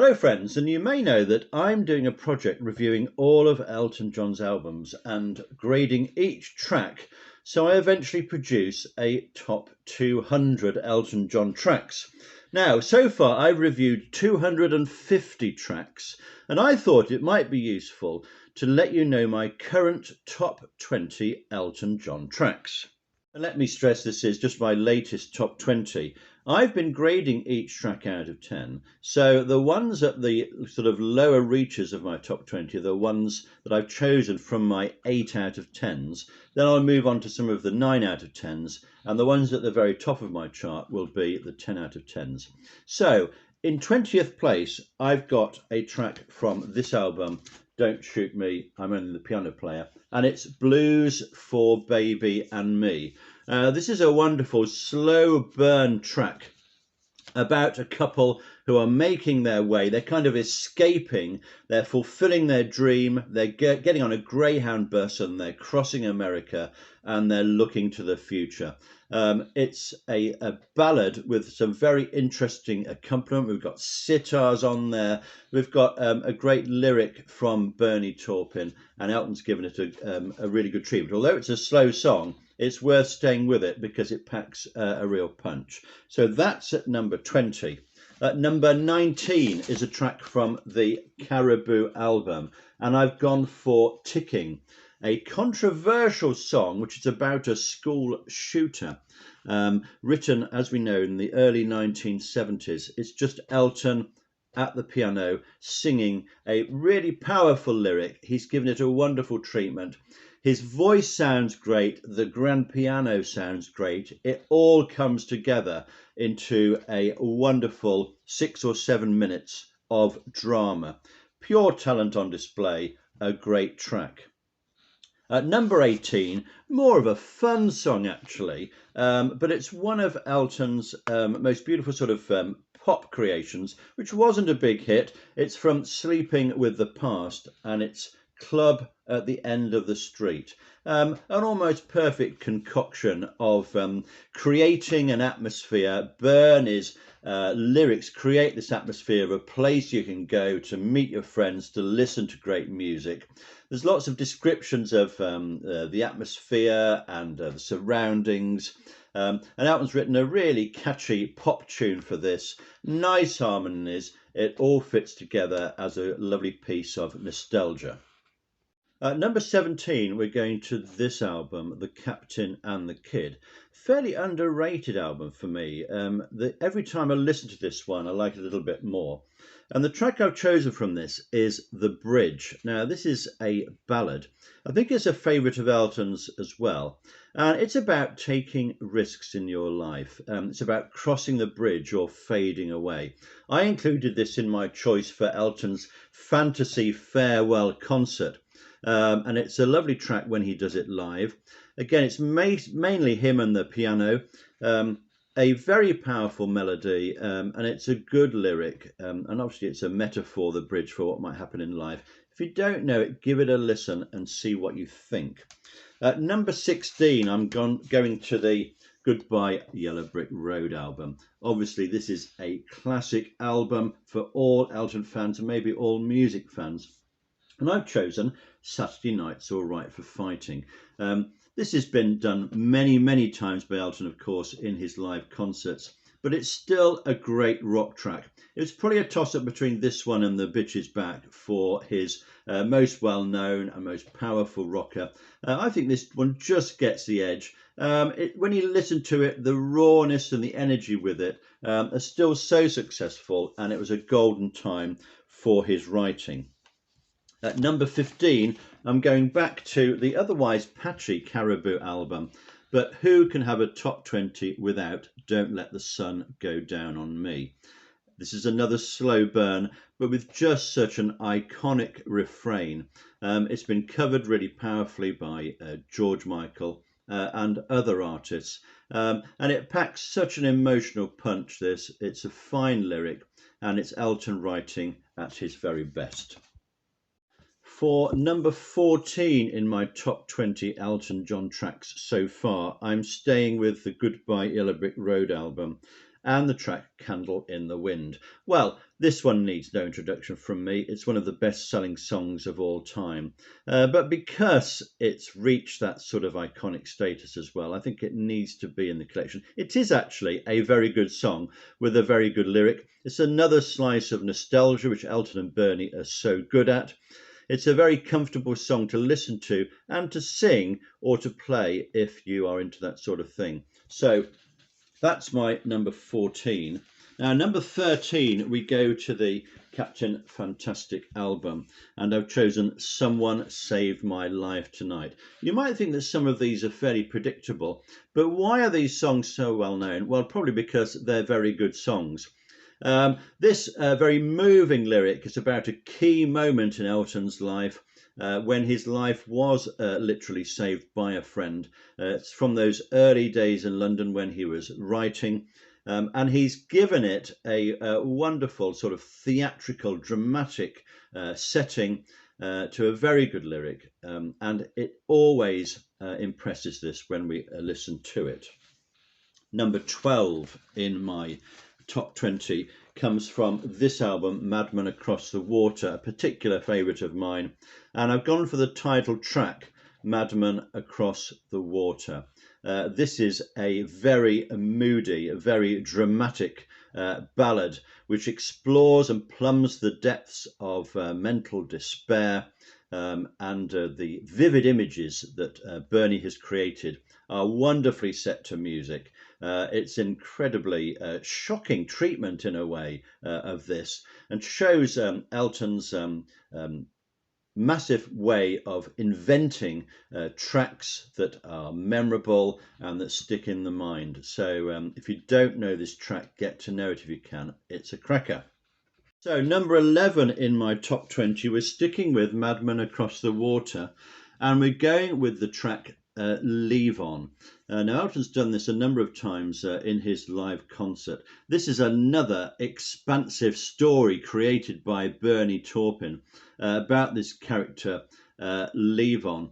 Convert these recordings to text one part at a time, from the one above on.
Hello friends, and you may know that I'm doing a project reviewing all of Elton John's albums and grading each track, so I eventually produce a top 200 Elton John tracks. Now, so far I've reviewed 250 tracks, and I thought it might be useful to let you know my current top 20 Elton John tracks. And let me stress, this is just my latest top 20. I've been grading each track out of 10, so the ones at the sort of lower reaches of my top 20 are the ones that I've chosen from my 8 out of 10s. Then I'll move on to some of the 9 out of 10s, and the ones at the very top of my chart will be the 10 out of 10s. So in 20th place, I've got a track from this album, Don't Shoot Me, I'm Only the Piano Player, and it's Blues for Baby and Me. This is a wonderful slow burn track about a couple who are making their way. They're kind of escaping, they're fulfilling their dream, they're getting on a Greyhound bus and they're crossing America and they're looking to the future. It's a ballad with some very interesting accompaniment. We've got sitars on there. We've got a great lyric from Bernie Taupin, and Elton's given it a really good treatment. Although it's a slow song, it's worth staying with it because it packs a real punch. So that's at number 20. At number 19 is a track from the Caribou album, and I've gone for Ticking, a controversial song which is about a school shooter, written, as we know, in the early 1970s. It's just Elton at the piano singing a really powerful lyric. He's given it a wonderful treatment. His voice sounds great, the grand piano sounds great. It all comes together into a wonderful 6 or 7 minutes of drama. Pure talent on display, a great track. At number 18, more of a fun song actually, but it's one of Elton's most beautiful sort of pop creations, which wasn't a big hit. It's from Sleeping with the Past, and it's Club at the End of the Street. An almost perfect concoction of creating an atmosphere. Bernie's lyrics create this atmosphere of a place you can go to meet your friends, to listen to great music. There's lots of descriptions of the atmosphere and the surroundings. And Elton's written a really catchy pop tune for this. Nice harmonies. It all fits together as a lovely piece of nostalgia. At number 17, we're going to this album, The Captain and the Kid. Fairly underrated album for me. Every time I listen to this one, I like it a little bit more. And the track I've chosen from this is The Bridge. Now, this is a ballad. I think it's a favourite of Elton's as well. And it's about taking risks in your life. It's about crossing the bridge or fading away. I included this in my choice for Elton's Fantasy Farewell concert. And it's a lovely track when he does it live. Again, it's mainly him and the piano. A very powerful melody, and it's a good lyric. And obviously it's a metaphor, the bridge, for what might happen in life. If you don't know it, give it a listen and see what you think. At number 16, I'm going to the Goodbye Yellow Brick Road album. Obviously, this is a classic album for all Elton fans and maybe all music fans. And I've chosen Saturday Night's All Right for Fighting. This has been done many, many times by Elton, of course, in his live concerts, but it's still a great rock track. It's probably a toss-up between this one and The Bitch Is Back for his most well-known and most powerful rocker. I think this one just gets the edge. When you listen to it, the rawness and the energy with it are still so successful, and it was a golden time for his writing. At number 15, I'm going back to the otherwise patchy Caribou album, but who can have a top 20 without Don't Let the Sun Go Down on Me? This is another slow burn, but with just such an iconic refrain. It's been covered really powerfully by George Michael and other artists, and it packs such an emotional punch, this. It's a fine lyric, and it's Elton writing at his very best. For number 14 in my top 20 Elton John tracks so far, I'm staying with the Goodbye Yellow Brick Road album and the track Candle in the Wind. Well, This one needs no introduction from me. It's one of the best-selling songs of all time. But because it's reached that sort of iconic status as well, I think it needs to be in the collection. It is actually a very good song with a very good lyric. It's another slice of nostalgia, which Elton and Bernie are so good at. It's a very comfortable song to listen to and to sing or to play if you are into that sort of thing. So that's my number 14. Now, number 13, we go to the Captain Fantastic album, and I've chosen Someone Saved My Life Tonight. You might think that some of these are fairly predictable, but why are these songs so well known? Well, probably because they're very good songs. This very moving lyric is about a key moment in Elton's life when his life was literally saved by a friend. It's from those early days in London when he was writing. And he's given it a wonderful sort of theatrical, dramatic setting to a very good lyric. And it always impresses this when we listen to it. Number 12 in my top 20 comes from this album, Madman Across the Water, a particular favourite of mine. And I've gone for the title track, Madman Across the Water. This is a very moody, a very dramatic ballad which explores and plumbs the depths of mental despair, and the vivid images that Bernie has created are wonderfully set to music. It's incredibly shocking treatment in a way of this, and shows Elton's massive way of inventing tracks that are memorable and that stick in the mind. So if you don't know this track, get to know it if you can. It's a cracker. So number 11 in my top 20, we're sticking with Madman Across the Water, and we're going with the track Leave On. Now, Elton's done this a number of times in his live concert. This is another expansive story created by Bernie Taupin about this character, Leave On.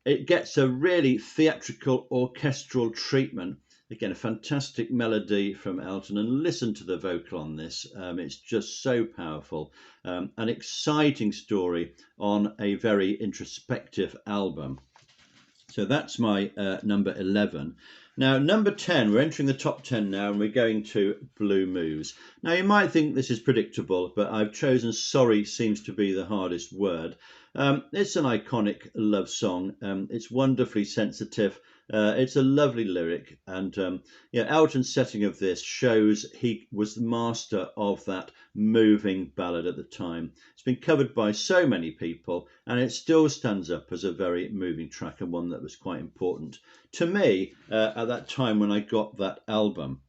It gets a really theatrical orchestral treatment. Again, a fantastic melody from Elton, and listen to the vocal on this. It's just so powerful. An exciting story on a very introspective album. So that's my number 11. Now, number 10, we're entering the top 10 now, and we're going to Blue Moves. Now, you might think this is predictable, but I've chosen Sorry Seems to Be the Hardest Word. It's an iconic love song. It's wonderfully sensitive. It's a lovely lyric, and Elton's setting of this shows he was the master of that moving ballad at the time. It's been covered by so many people, and it still stands up as a very moving track, and one that was quite important to me at that time when I got that album.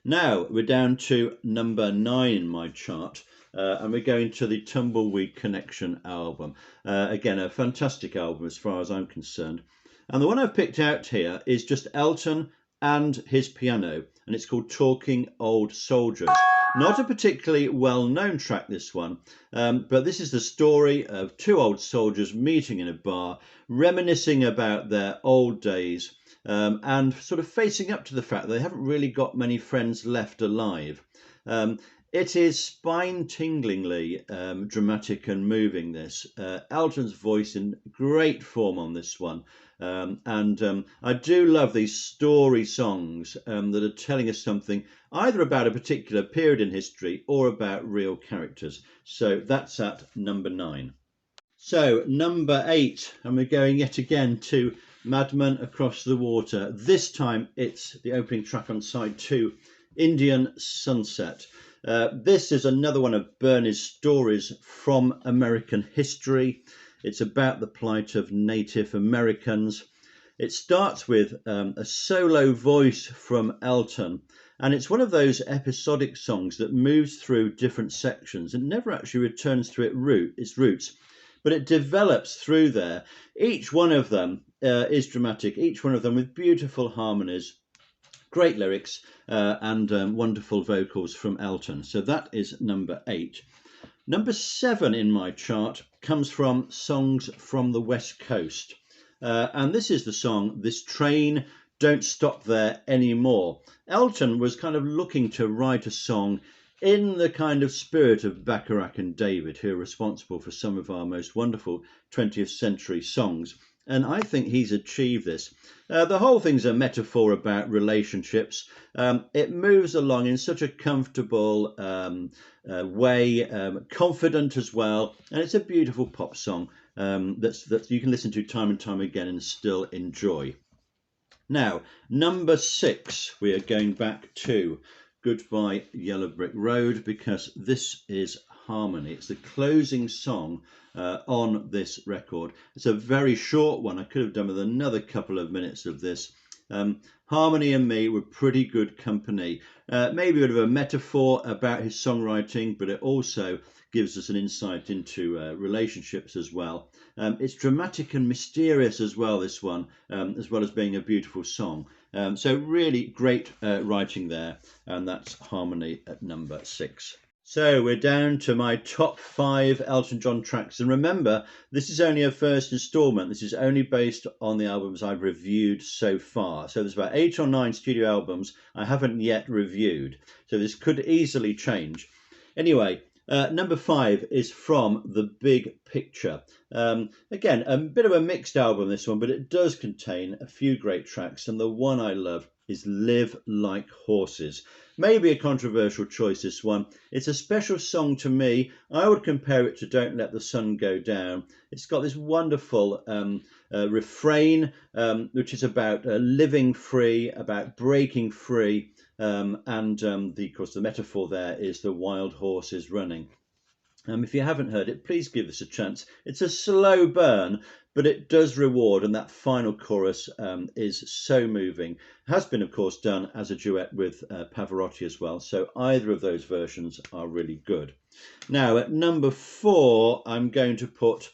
Now we're down to number 9 in my chart. And we're going to the Tumbleweed Connection album. Again, a fantastic album as far as I'm concerned. And the one I've picked out here is just Elton and his piano, and it's called Talking Old Soldiers. Not a particularly well-known track, this one, but this is the story of two old soldiers meeting in a bar, reminiscing about their old days, and sort of facing up to the fact that they haven't really got many friends left alive. It is spine-tinglingly dramatic and moving, this. Elton's voice in great form on this one. And I do love these story songs that are telling us something either about a particular period in history or about real characters. So that's at number 9. So number 8, and we're going yet again to Madman Across the Water. This time it's the opening track on side 2, Indian Sunset. This is another one of Bernie's stories from American history. It's about the plight of Native Americans. It starts with a solo voice from Elton, and it's one of those episodic songs that moves through different sections and never actually returns to its roots, but it develops through there. Each one of them is dramatic, each one of them with beautiful harmonies, great lyrics, and wonderful vocals from Elton. So that is number 8. Number 7 in my chart comes from Songs from the West Coast. And this is the song, This Train Don't Stop There Anymore. Elton was kind of looking to write a song in the kind of spirit of Bacharach and David, who are responsible for some of our most wonderful 20th century songs. And I think he's achieved this. The whole thing's a metaphor about relationships. It moves along in such a comfortable way, confident as well, and it's a beautiful pop song that you can listen to time and time again and still enjoy. Now, number 6, we are going back to Goodbye Yellow Brick Road, because this is Harmony. It's the closing song on this record. It's a very short one. I could have done with another couple of minutes of this. Harmony and me were pretty good company. Maybe a bit of a metaphor about his songwriting, but it also gives us an insight into relationships as well. It's dramatic and mysterious as well, this one, as well as being a beautiful song. So really great writing there, and that's Harmony at number 6. So we're down to my top 5 Elton John tracks, and remember, this is only a first instalment. This is only based on the albums I've reviewed so far. So there's about 8 or 9 studio albums I haven't yet reviewed, so this could easily change. Anyway, number 5 is from The Big Picture. Again, a bit of a mixed album, this one, but it does contain a few great tracks, and the one I love is Live Like Horses. Maybe a controversial choice, this one. It's a special song to me. I would compare it to Don't Let the Sun Go Down. It's got this wonderful refrain, which is about living free, about breaking free, and of course the metaphor there is the wild horses running. If you haven't heard it, please give this a chance. It's a slow burn, but it does reward, and that final chorus is so moving. It has been, of course, done as a duet with Pavarotti as well, so either of those versions are really good. Now, at number 4, I'm going to put,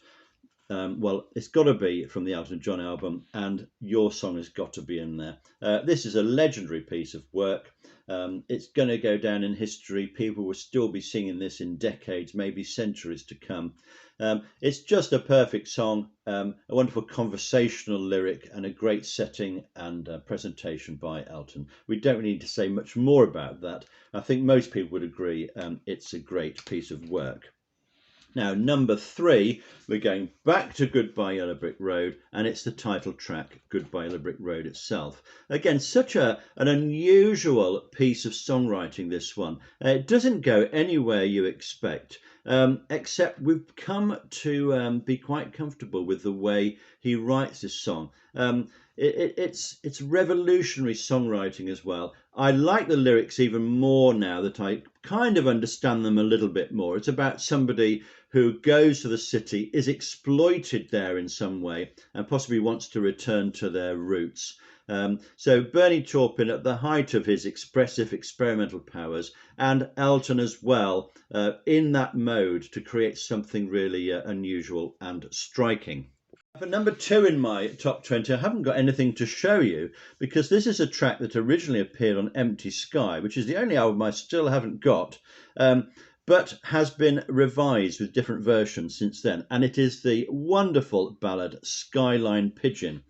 well, it's got to be from the Elton John album, and Your Song has got to be in there. This is a legendary piece of work. It's going to go down in history. People will still be singing this in decades, maybe centuries to come. It's just a perfect song, a wonderful conversational lyric, and a great setting and presentation by Elton. We don't need to say much more about that. I think most people would agree it's a great piece of work. Now, number 3, we're going back to Goodbye Yellow Brick Road, and it's the title track, Goodbye Yellow Brick Road itself. Again, such an unusual piece of songwriting, this one. It doesn't go anywhere you expect, except we've come to be quite comfortable with the way he writes this song. It's revolutionary songwriting as well. I like the lyrics even more now that I kind of understand them a little bit more. It's about somebody who goes to the city, is exploited there in some way, and possibly wants to return to their roots. So Bernie Taupin at the height of his expressive experimental powers, and Elton as well, in that mode to create something really unusual and striking. For number 2 in my top 20, I haven't got anything to show you, because this is a track that originally appeared on Empty Sky, which is the only album I still haven't got, but has been revised with different versions since then, and it is the wonderful ballad Skyline Pigeon.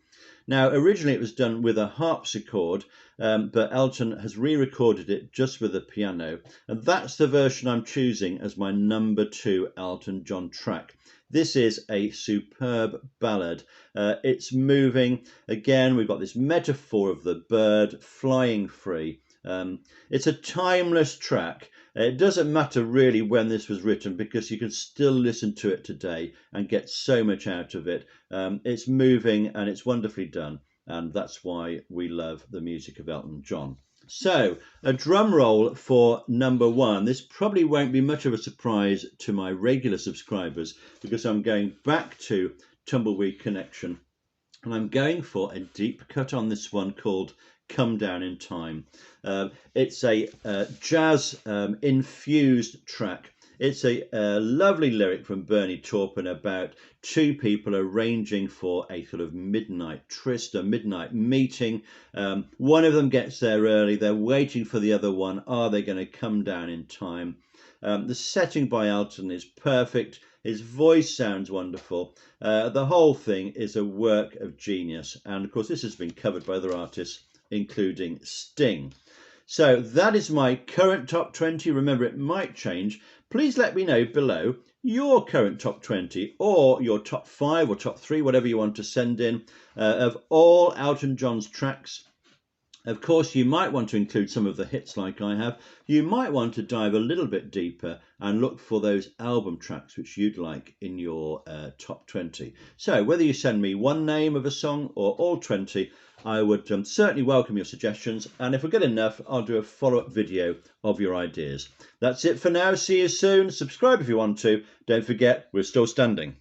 Now, originally it was done with a harpsichord, but Elton has re-recorded it just with a piano, and that's the version I'm choosing as my number 2 Elton John track. This is a superb ballad. It's moving. Again, we've got this metaphor of the bird flying free. It's a timeless track. It doesn't matter really when this was written, because you can still listen to it today and get so much out of it. It's moving and it's wonderfully done, and that's why we love the music of Elton John. So, a drum roll for number 1. This probably won't be much of a surprise to my regular subscribers, because I'm going back to Tumbleweed Connection, and I'm going for a deep cut on this one called Come Down in Time. It's a jazz infused track. It's a lovely lyric from Bernie Taupin about 2 people arranging for a sort of midnight tryst, a midnight meeting. One of them gets there early. They're waiting for the other one. Are they going to come down in time? The setting by Elton is perfect. His voice sounds wonderful. The whole thing is a work of genius. And of course, this has been covered by other artists, including Sting. So that is my current top 20. Remember, it might change. Please let me know below your current top 20 or your top 5 or top 3, whatever you want to send in, of all Elton John's tracks. Of course, you might want to include some of the hits like I have. You might want to dive a little bit deeper and look for those album tracks which you'd like in your top 20. So whether you send me one name of a song or all 20, I would certainly welcome your suggestions. And if we get enough, I'll do a follow-up video of your ideas. That's it for now. See you soon. Subscribe if you want to. Don't forget, we're still standing.